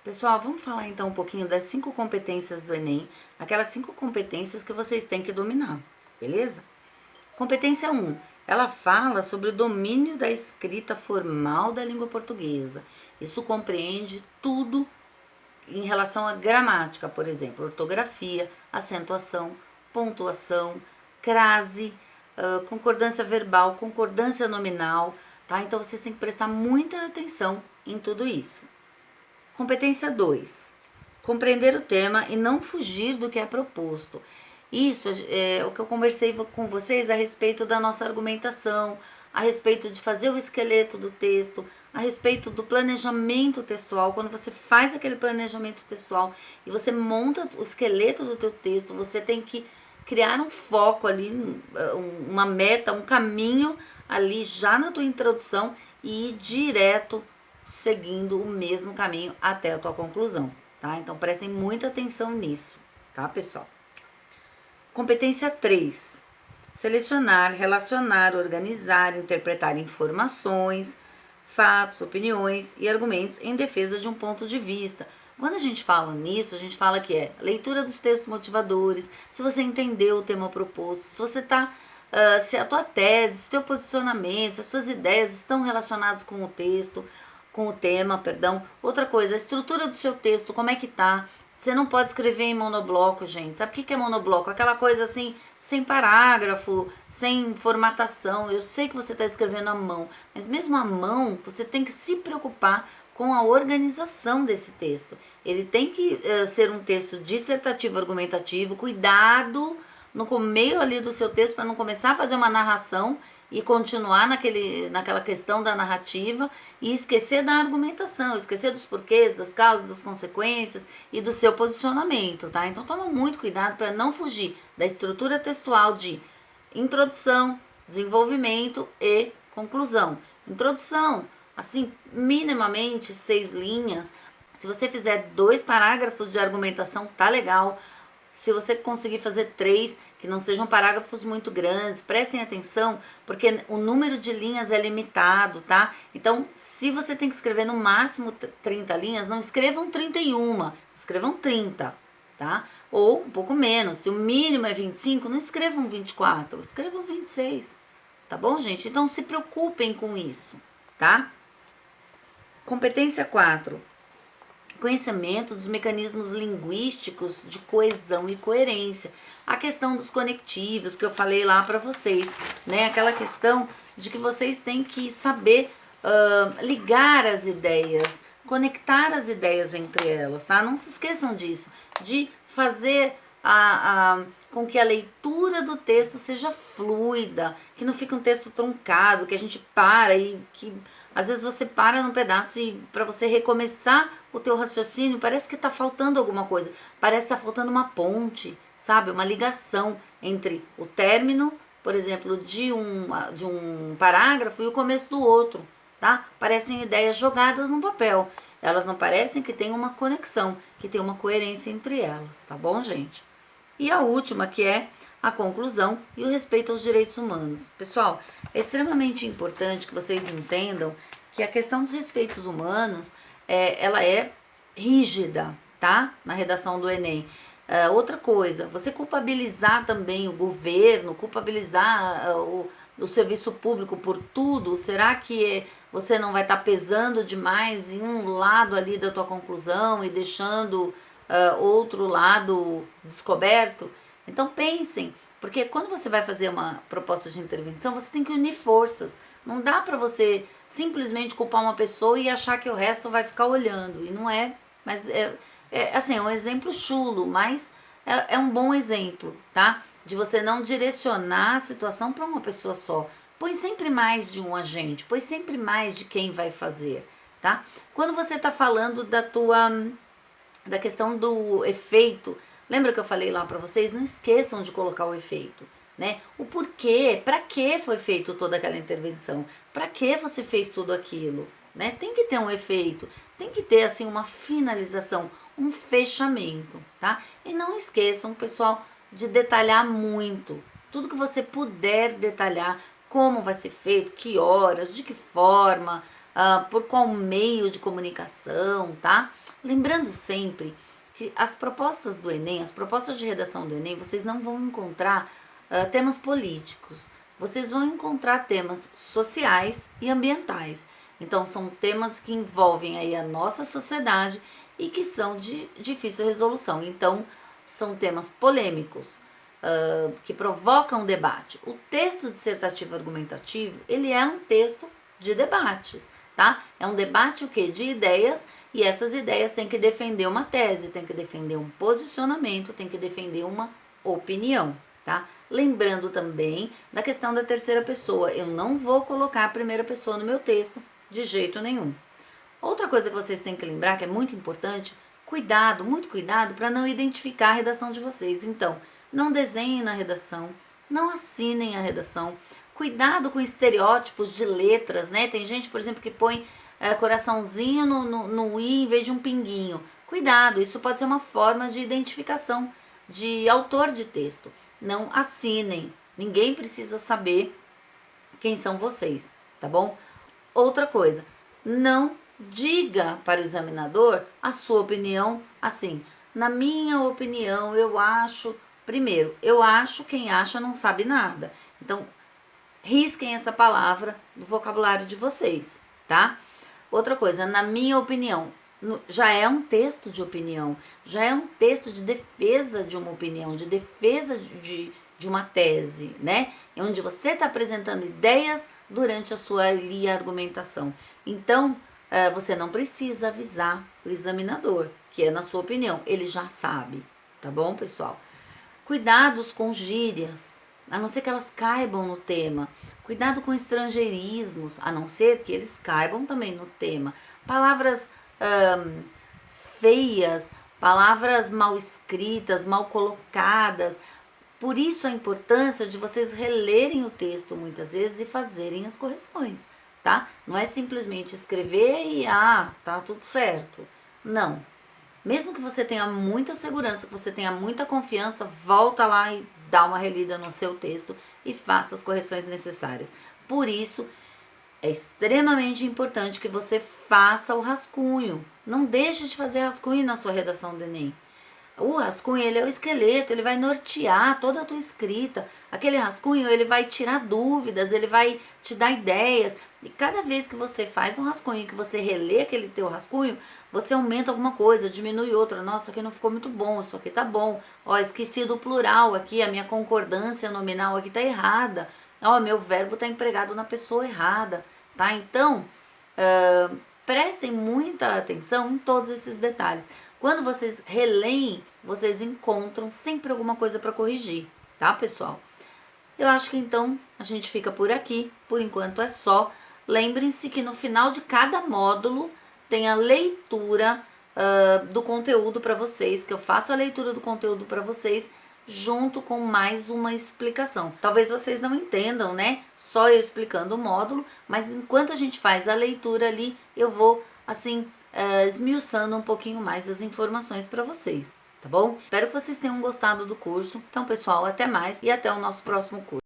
Pessoal, vamos falar então um pouquinho das 5 competências do Enem, aquelas 5 competências que vocês têm que dominar, beleza? Competência 1, ela fala sobre o domínio da escrita formal da língua portuguesa. Isso compreende tudo em relação à gramática, por exemplo, ortografia, acentuação, pontuação, crase, concordância verbal, concordância nominal, tá? Então vocês têm que prestar muita atenção em tudo isso. Competência 2. Compreender o tema e não fugir do que é proposto. Isso é o que eu conversei com vocês a respeito da nossa argumentação, a respeito de fazer o esqueleto do texto, a respeito do planejamento textual. Quando você faz aquele planejamento textual e você monta o esqueleto do teu texto, você tem que criar um foco ali, uma meta, um caminho ali já na tua introdução e ir direto seguindo o mesmo caminho até a tua conclusão, tá? Então prestem muita atenção nisso, tá, pessoal? Competência 3. Selecionar, relacionar, organizar, interpretar informações, fatos, opiniões e argumentos em defesa de um ponto de vista. Quando a gente fala nisso, a gente fala que é leitura dos textos motivadores, se você entendeu o tema proposto, se você está se a tua tese, se o teu posicionamento, se as tuas ideias estão relacionadas com o texto, com o tema, perdão. Outra coisa, a estrutura do seu texto, como é que tá? Você não pode escrever em monobloco, gente. Sabe o que é monobloco? Aquela coisa assim, sem parágrafo, sem formatação. Eu sei que você está escrevendo à mão, mas mesmo à mão, você tem que se preocupar com a organização desse texto. Ele tem que ser um texto dissertativo, argumentativo. Cuidado no meio ali do seu texto para não começar a fazer uma narração e continuar naquela questão da narrativa e esquecer da argumentação, esquecer dos porquês, das causas, das consequências e do seu posicionamento, tá? Então toma muito cuidado para não fugir da estrutura textual de introdução, desenvolvimento e conclusão. Introdução, assim, minimamente 6 linhas. Se você fizer 2 parágrafos de argumentação, tá legal. Se você conseguir fazer 3, que não sejam parágrafos muito grandes, prestem atenção, porque o número de linhas é limitado, tá? Então, se você tem que escrever no máximo 30 linhas, não escrevam 31, escrevam 30, tá? Ou um pouco menos, se o mínimo é 25, não escrevam 24, escrevam 26, tá bom, gente? Então, se preocupem com isso, tá? Competência 4. Conhecimento dos mecanismos linguísticos de coesão e coerência. A questão dos conectivos que eu falei lá para vocês, né? Aquela questão de que vocês têm que saber ligar as ideias, conectar as ideias entre elas, tá? Não se esqueçam disso, de fazer com que a leitura do texto seja fluida, que não fique um texto truncado, que a gente para e que às vezes você para num pedaço e para você recomeçar o teu raciocínio parece que está faltando alguma coisa, parece que está faltando uma ponte, sabe? Uma ligação entre o término, por exemplo, de um parágrafo e o começo do outro, tá? Parecem ideias jogadas no papel, elas não parecem que tem uma conexão, que tem uma coerência entre elas, tá bom, gente? E a última, que é a conclusão e o respeito aos direitos humanos. Pessoal, é extremamente importante que vocês entendam que a questão dos respeitos humanos, ela é rígida, tá? Na redação do Enem. Outra coisa, você culpabilizar também o governo, culpabilizar o serviço público por tudo, será que você não vai estar pesando demais em um lado ali da tua conclusão e deixando outro lado descoberto? Então pensem, porque quando você vai fazer uma proposta de intervenção, você tem que unir forças. Não dá para você simplesmente culpar uma pessoa e achar que o resto vai ficar olhando. E não é, mas assim, é um exemplo chulo, mas é um bom exemplo, tá? De você não direcionar a situação para uma pessoa só. Põe sempre mais de um agente, põe sempre mais de quem vai fazer, tá? Quando você está falando da questão do efeito, lembra que eu falei lá para vocês? Não esqueçam de colocar o efeito, né? O porquê, para que foi feito toda aquela intervenção? Para que você fez tudo aquilo, né? Tem que ter um efeito, tem que ter assim uma finalização, um fechamento, tá? E não esqueçam, pessoal, de detalhar muito. Tudo que você puder detalhar, como vai ser feito, que horas, de que forma, por qual meio de comunicação, tá? Lembrando sempre que as propostas do Enem, as propostas de redação do Enem, vocês não vão encontrar temas políticos. Vocês vão encontrar temas sociais e ambientais. Então, são temas que envolvem aí a nossa sociedade e que são de difícil resolução. Então, são temas polêmicos, que provocam debate. O texto dissertativo argumentativo, ele é um texto de debates, tá? É um debate o quê? De ideias, e essas ideias têm que defender uma tese, têm que defender um posicionamento, têm que defender uma opinião, tá? Lembrando também da questão da terceira pessoa. Eu não vou colocar a primeira pessoa no meu texto de jeito nenhum. Outra coisa que vocês têm que lembrar, que é muito importante, cuidado, muito cuidado para não identificar a redação de vocês. Então, não desenhem na redação, não assinem a redação. Cuidado com estereótipos de letras, né? Tem gente, por exemplo, que põe coraçãozinho no i em vez de um pinguinho. Cuidado, isso pode ser uma forma de identificação de autor de texto. Não assinem, ninguém precisa saber quem são vocês, tá bom? Outra coisa, não diga para o examinador a sua opinião assim. Na minha opinião, eu acho... Primeiro, eu acho, quem acha não sabe nada. Então, risquem essa palavra do vocabulário de vocês, tá? Outra coisa, na minha opinião, já é um texto de opinião, já é um texto de defesa de uma opinião, de defesa de uma tese, né? Onde você está apresentando ideias durante a sua argumentação. Então, você não precisa avisar o examinador, que é na sua opinião, ele já sabe, tá bom, pessoal? Cuidados com gírias, a não ser que elas caibam no tema. Cuidado com estrangeirismos, a não ser que eles caibam também no tema. Palavras feias, palavras mal escritas, mal colocadas. Por isso a importância de vocês relerem o texto muitas vezes e fazerem as correções, tá? Não é simplesmente escrever e tá tudo certo. Não. Mesmo que você tenha muita segurança, que você tenha muita confiança, volta lá e dá uma relida no seu texto e faça as correções necessárias. Por isso, é extremamente importante que você faça o rascunho. Não deixe de fazer rascunho na sua redação do Enem. O rascunho, ele é o esqueleto, ele vai nortear toda a tua escrita. Aquele rascunho, ele vai tirar dúvidas, ele vai te dar ideias. E cada vez que você faz um rascunho, que você relê aquele teu rascunho, você aumenta alguma coisa, diminui outra. Nossa, isso aqui não ficou muito bom, isso aqui tá bom. Ó, esqueci do plural aqui, a minha concordância nominal aqui tá errada. Ó, meu verbo tá empregado na pessoa errada, tá? Então, prestem muita atenção em todos esses detalhes. Quando vocês releem, vocês encontram sempre alguma coisa para corrigir, tá, pessoal? Eu acho que então a gente fica por aqui. Por enquanto é só. Lembrem-se que no final de cada módulo tem a leitura do conteúdo para vocês, que eu faço a leitura do conteúdo para vocês junto com mais uma explicação. Talvez vocês não entendam, né? Só eu explicando o módulo, mas enquanto a gente faz a leitura ali, eu vou, assim, esmiuçando um pouquinho mais as informações para vocês, tá bom? Espero que vocês tenham gostado do curso. Então, pessoal, até mais e até o nosso próximo curso.